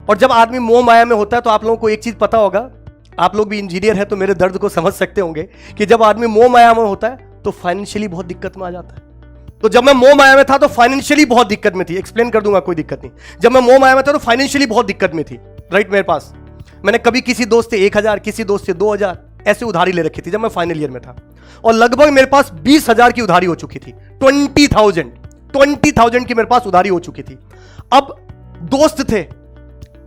और जब आदमी मोह माया में होता है तो आप लोगों को एक चीज पता होगा, आप लोग भी इंजीनियर हैं तो मेरे दर्द को समझ सकते होंगे कि जब आदमी मोह माया में होता है तो फाइनेंशियली बहुत दिक्कत में आ जाता है। तो जब मैं मोह माया में था तो फाइनेंशियली बहुत दिक्कत में थी, एक्सप्लेन कर दूंगा, कोई दिक्कत नहीं। जब मैं मोह माया में था तो फाइनेंशियली बहुत दिक्कत में थी, राइट। मेरे पास मैंने कभी किसी दोस्त से 1000, किसी दोस्त से 2000 ऐसे उधारी ले रखी थी जब मैं फाइनल ईयर में था, और लगभग मेरे पास 20,000 की उधारी हो चुकी थी। 20,000 की मेरे पास उधारी हो चुकी थी। अब दोस्त थे,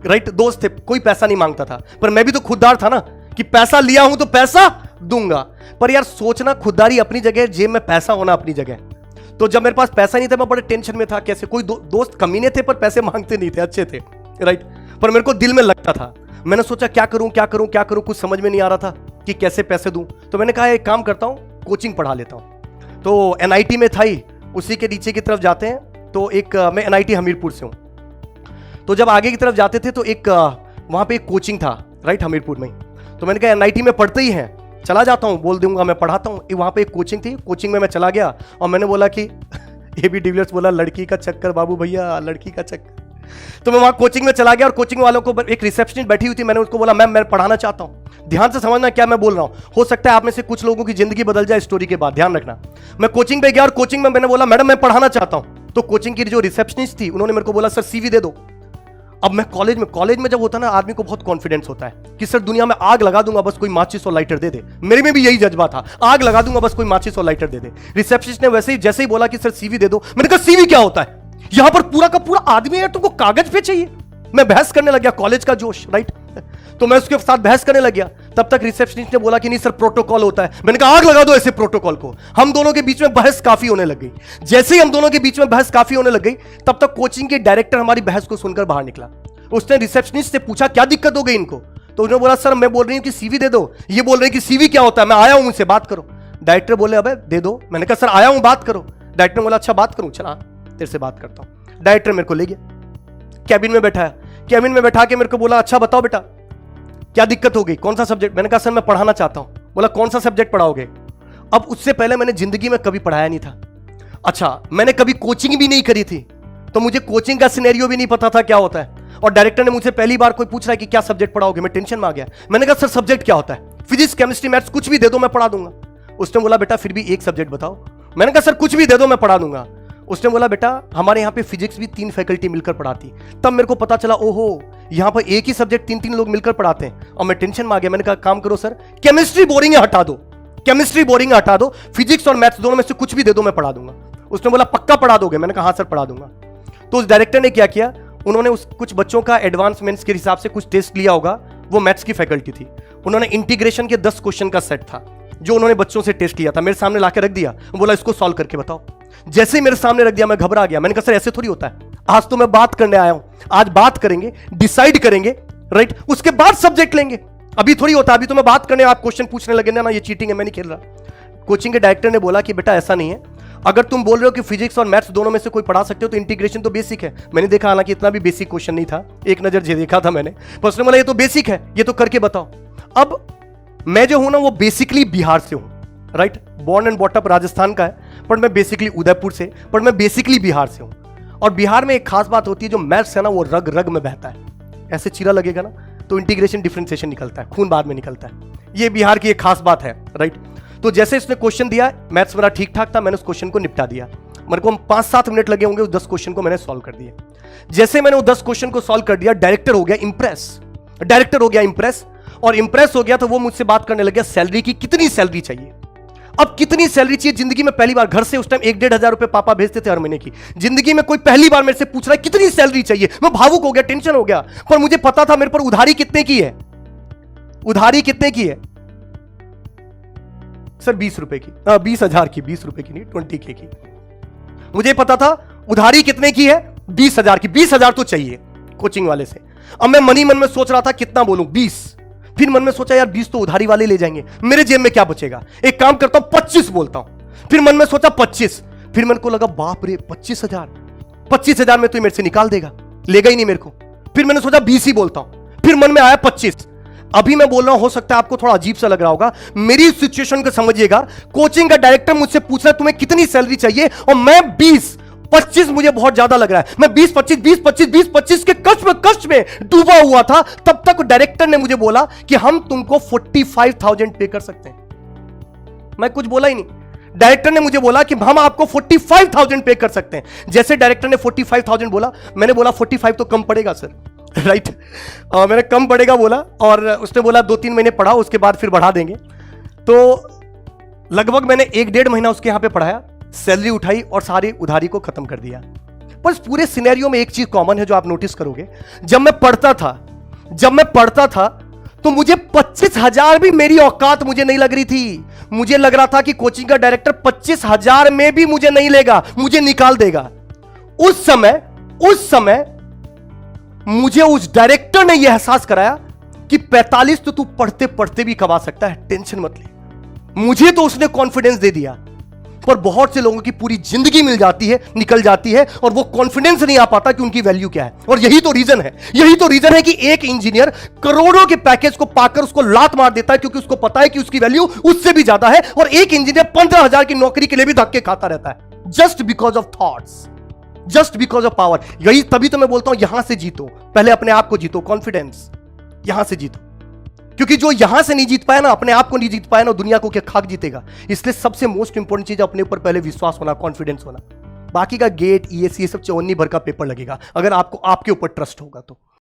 राइट, दोस्त थे, कोई पैसा नहीं मांगता था, पर मैं भी तो खुददार था ना कि पैसा लिया हूं तो पैसा दूंगा। पर यार सोचना, खुददारी अपनी जगह, जेब में पैसा होना अपनी जगह। तो जब मेरे पास पैसा नहीं था मैं बड़े टेंशन में था, कैसे, कोई दोस्त कमीने थे पर पैसे मांगते नहीं थे, अच्छे थे, राइट, पर मेरे को दिल में लगता था। मैंने सोचा क्या करूं, कुछ समझ में नहीं आ रहा था कि कैसे पैसे दूं। तो मैंने कहा एक काम करता हूं, कोचिंग पढ़ा लेता हूं। तो एनआईटी में था ही, उसी के नीचे की तरफ जाते हैं तो एक, मैं एनआईटी हमीरपुर से हूं, तो जब आगे की तरफ जाते थे तो एक वहां पे एक कोचिंग था, राइट, हमीरपुर में। तो मैंने कहा एनआईटी में पढ़ते ही हैं, चला जाता हूं, बोल दूंगा मैं पढ़ाता हूं। वहां पे एक कोचिंग थी, कोचिंग में मैं चला गया और मैंने बोला कि एबी डिविलियर्स बोला लड़की का चक्कर बाबू भैया, लड़की का चक्कर। तो मैं वहां कोचिंग में चला गया और कोचिंग वालों को, एक रिसेप्शनिस्ट बैठी हुई थी, मैंने उसको बोला मैम मैं पढ़ाना चाहता हूं। ध्यान से समझना क्या मैं बोल रहा हूं, हो सकता है आप में से कुछ लोगों की जिंदगी बदल जाए स्टोरी के बाद, ध्यान रखना। मैं कोचिंग पे गया और कोचिंग में मैंने बोला मैडम मैं पढ़ाना चाहता हूं। तो कोचिंग की जो रिसेप्शनिस्ट थी उन्होंने मेरे को बोला सर सीवी दे दो। अब मैं कॉलेज में जब होता है ना, आदमी को बहुत कॉन्फिडेंस होता है कि सर दुनिया में आग लगा दूंगा बस कोई माचिस और लाइटर दे दे। मेरे में भी यही जज्बा था, आग लगा दूंगा बस कोई माचिस और लाइटर दे दे। रिसेप्शनिस्ट ने वैसे ही जैसे ही बोला कि सर सीवी दे दो, मैंने कहा सीवी क्या होता है, यहां पर पूरा का पूरा आदमी है, तुमको कागज पे चाहिए। मैं बहस करने लग गया, कॉलेज का जोश, राइट। तो मैं उसके साथ बहस करने लग गया। तब तक रिसेप्शनिस्ट ने बोला कि नहीं सर प्रोटोकॉल होता है। मैंने कहा आग लगा दो ऐसे प्रोटोकॉल को। हम दोनों के बीच में बहस काफी होने लग गई। जैसे ही हम दोनों के बीच में बहस काफी होने लग गई, तब तक कोचिंग के डायरेक्टर हमारी बहस को सुनकर बाहर निकला। उसने रिसेप्शनिस्ट से पूछा क्या दिक्कत हो गई इनको। तो उन्होंने बोला सर मैं बोल रही हूँ कि सीवी दे दो, ये बोल रहे हैं कि सीवी क्या होता है, मैं आया हूं उनसे बात करो। डायरेक्टर बोले अबे दे दो। मैंने कहा सर आया हूं बात करो। डायरेक्टर ने बोला अच्छा बात करूं, चला तेरे से बात करता हूं। डायरेक्टर मेरे को ले गया, कैबिन में बैठाया, कैबिन में बैठा के मेरे को बोला अच्छा बताओ बेटा क्या दिक्कत हो गई, कौन सा सब्जेक्ट। मैंने कहा सर मैं पढ़ाना चाहता हूं। बोला कौन सा सब्जेक्ट पढ़ाओगे। अब उससे पहले मैंने जिंदगी में कभी पढ़ाया नहीं था, अच्छा मैंने कभी कोचिंग भी नहीं करी थी, तो मुझे कोचिंग का सिनेरियो भी नहीं पता था क्या होता है। और डायरेक्टर ने मुझसे पहली बार कोई पूछ रहा है कि क्या सब्जेक्ट पढ़ाओगे, मैं टेंशन में आ गया। मैंने कहा सर सब्जेक्ट क्या होता है, फिजिक्स केमिस्ट्री मैथ्स कुछ भी दे दो मैं पढ़ा दूंगा। उसने बोला बेटा फिर भी एक सब्जेक्ट बताओ। मैंने कहा सर कुछ भी दे दो मैं पढ़ा दूंगा। उसने बोला बेटा हमारे यहाँ पे फिजिक्स भी 3 फैकल्टी मिलकर पढ़ाती। तब मेरे को पता चला ओहो यहाँ पर एक ही सब्जेक्ट 3 लोग मिलकर पढ़ाते हैं, और मैं टेंशन में आ गया। मैंने कहा काम करो सर केमिस्ट्री बोरिंग है हटा दो, केमिस्ट्री बोरिंग है हटा दो, फिजिक्स और मैथ्स दोनों में से कुछ भी दे दो मैं पढ़ा दूंगा। उसने बोला पक्का पढ़ा दोगे। मैंने कहा हाँ सर पढ़ा दूंगा। तो उस डायरेक्टर ने क्या किया, उन्होंने कुछ बच्चों का एडवांसमेंट्स के हिसाब से कुछ टेस्ट लिया होगा, वो मैथ्स की फैकल्टी थी। उन्होंने इंटीग्रेशन के 10 क्वेश्चन का सेट था जो उन्होंने बच्चों से टेस्ट लिया था, मेरे सामने लाके रख दिया। बोला इसको सॉल्व करके बताओ। जैसे ही मेरे सामने रख दिया मैं घबरा गया। मैंने कहा सर ऐसे थोड़ी होता है, आज तो मैं बात करने आया हूं, आज बात करेंगे, डिसाइड करेंगे, राइट, उसके बाद सब्जेक्ट लेंगे। अभी थोड़ी होता है, अभी तो मैं बात करने, आप क्वेश्चन पूछने लगे ना, ये चीटिंग है, मैं नहीं खेल रहा। कोचिंग के डायरेक्टर ने बोला कि बेटा ऐसा नहीं है, अगर तुम बोल रहे हो कि फिजिक्स और मैथ्स दोनों में से कोई पढ़ा सकते हो तो इंटीग्रेशन तो बेसिक है। मैंने देखा हालांकि इतना भी बेसिक क्वेश्चन नहीं था, एक नजर देखा था मैंने, पर उसने बोला ये तो बेसिक है, ये तो करके बताओ। अब मैं जो हूं ना वो बेसिकली बिहार से हूं, right, born and brought up Rajasthan का है, पर मैं बेसिकली उदयपुर से, पर मैं बेसिकली बिहार से हूं। और बिहार में एक खास बात होती है, जो मैथ्स है ना वो रग रग में बहता है, ऐसे चीरा लगेगा ना तो इंटीग्रेशन डिफरेंशिएशन निकलता है, खून बाद में निकलता है। ये बिहार की एक खास बात है, राइट। तो जैसे इसने क्वेश्चन दिया, मैथ्स मेरा ठीक ठाक था, मैंने उस क्वेश्चन को निपटा दिया। मेरे को 5-7 मिनट लगे होंगे, उस 10 क्वेश्चन को मैंने सॉल्व कर दिया। जैसे मैंने वो 10 क्वेश्चन को सॉल्व कर दिया, डायरेक्टर हो गया इंप्रेस, डायरेक्टर हो गया इंप्रेस, और इंप्रेस हो गया तो वो मुझसे बात करने लग गया सैलरी की, कितनी सैलरी चाहिए। अब कितनी सैलरी चाहिए, जिंदगी में पहली बार, घर से उस टाइम 1-1.5 हजार रुपए पापा भेजते थे हर महीने की, जिंदगी में कोई पहली बार मेरे से पूछ रहा है कितनी सैलरी चाहिए। मैं भावुक हो गया, टेंशन हो गया, पर मुझे पता था मेरे पर उधारी कितने की है, उधारी कितने की है सर, 20 रुपए की, 20,000 की, 20 रुपए की नहीं, 20K की। मुझे पता था उधारी कितने की है, 20,000 की, 20,000 तो चाहिए कोचिंग वाले से। अब मैं मनी मन में सोच रहा था कितना बोलूं, 20। फिर मन में सोचा यार 20 तो उधारी वाले ले जाएंगे, मेरे जेब में क्या बचेगा, एक काम करता हूं 25 बोलता हूं। फिर मन में सोचा 25, फिर मन को लगा बाप रे 25,000 में तो मेरे से निकाल देगा, लेगा ही नहीं मेरे को। फिर मैंने सोचा 20 ही बोलता हूं, फिर मन में आया 25। अभी मैं बोल रहा हूं, हो सकता है आपको थोड़ा अजीब सा लग रहा होगा, मेरी सिचुएशन को समझिएगा। कोचिंग का डायरेक्टर मुझसे पूछ रहा है तुम्हें कितनी सैलरी चाहिए, और मैं 20, 25 मुझे बहुत ज्यादा लग रहा है, मैं 20-25 के कष्ट में डूबा हुआ था। तब तक डायरेक्टर ने मुझे बोला कि हम तुमको 45,000 पे कर सकते हैं। मैं कुछ बोला ही नहीं, डायरेक्टर ने मुझे बोला कि हम आपको 45,000 पे कर सकते हैं। जैसे डायरेक्टर ने 45,000 बोला, मैंने बोला 45 तो कम पड़ेगा सर, राइट। मैंने कम पड़ेगा बोला, और उसने बोला 2-3 महीने पढ़ा, उसके बाद फिर बढ़ा देंगे। तो लगभग मैंने 1-1.5 महीना उसके यहां पे पढ़ाया, सैलरी उठाई और सारी उधारी को खत्म कर दिया। पर इस पूरे सिनेरियो में एक चीज कॉमन है जो आप नोटिस करोगे, जब मैं पढ़ता था तो मुझे 25,000 भी मेरी औकात मुझे नहीं लग रही थी। मुझे लग रहा था कि कोचिंग का डायरेक्टर 25,000 में भी मुझे नहीं लेगा, मुझे निकाल देगा। उस समय मुझे उस डायरेक्टर ने यह एहसास कराया कि 45 तो तू पढ़ते पढ़ते भी कमा सकता है, टेंशन मत ले। मुझे तो उसने कॉन्फिडेंस दे दिया, पर बहुत से लोगों की पूरी जिंदगी निकल जाती है और वो कॉन्फिडेंस नहीं आ पाता कि उनकी वैल्यू क्या है। और यही तो रीजन है कि एक इंजीनियर करोड़ों के पैकेज को पाकर उसको लात मार देता है, क्योंकि उसको पता है कि उसकी वैल्यू उससे भी ज्यादा है। और एक इंजीनियर 15,000 की नौकरी के लिए भी धक्के खाता रहता है, just because of thoughts, just because of power. यही तभी तो मैं बोलता हूं यहां से जीतो, पहले अपने आप को जीतो, कॉन्फिडेंस यहां से जीतो। क्योंकि जो यहां से नहीं जीत पाया ना, अपने आप को नहीं जीत पाया ना, दुनिया को क्या खाक जीतेगा। इसलिए सबसे मोस्ट इंपॉर्टेंट चीज अपने ऊपर पहले विश्वास होना, कॉन्फिडेंस होना। बाकी का गेट, ईएससी, ये सब चौन्नी भर का पेपर लगेगा अगर आपको आपके ऊपर ट्रस्ट होगा तो।